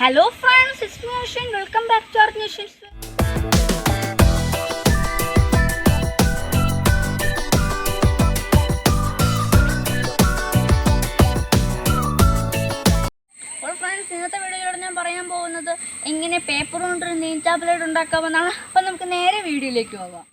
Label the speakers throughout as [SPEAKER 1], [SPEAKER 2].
[SPEAKER 1] Hello friends, it's me Ashin. Welcome back to our new show. അപ്പോൾ friends, ഇന്നത്തെ വീഡിയോയിലൂടെ ഞാൻ പറയാൻ പോകുന്നത് എങ്ങനെ പേപ്പർ കൊണ്ടൊരു നെയിം ടാബ്ലറ്റ് ഉണ്ടാക്കാമെന്നാണ്. അപ്പോൾ നമുക്ക് നേരെ വീഡിയോയിലേക്ക് പോകാം.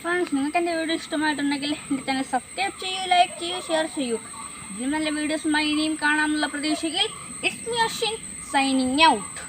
[SPEAKER 1] ഫ്രണ്ട്സ്, നിങ്ങൾക്ക് എൻ്റെ വീഡിയോ ഇഷ്ടമായിട്ടുണ്ടെങ്കിൽ എൻ്റെ ചാനൽ സബ്സ്ക്രൈബ് ചെയ്യൂ, ലൈക്ക് ചെയ്യൂ, ഷെയർ ചെയ്യൂ. ഇതിലും നല്ല വീഡിയോസുമായി ഇനിയും കാണാമെന്നുള്ള പ്രതീക്ഷയിൽ it's me Ashwin signing out.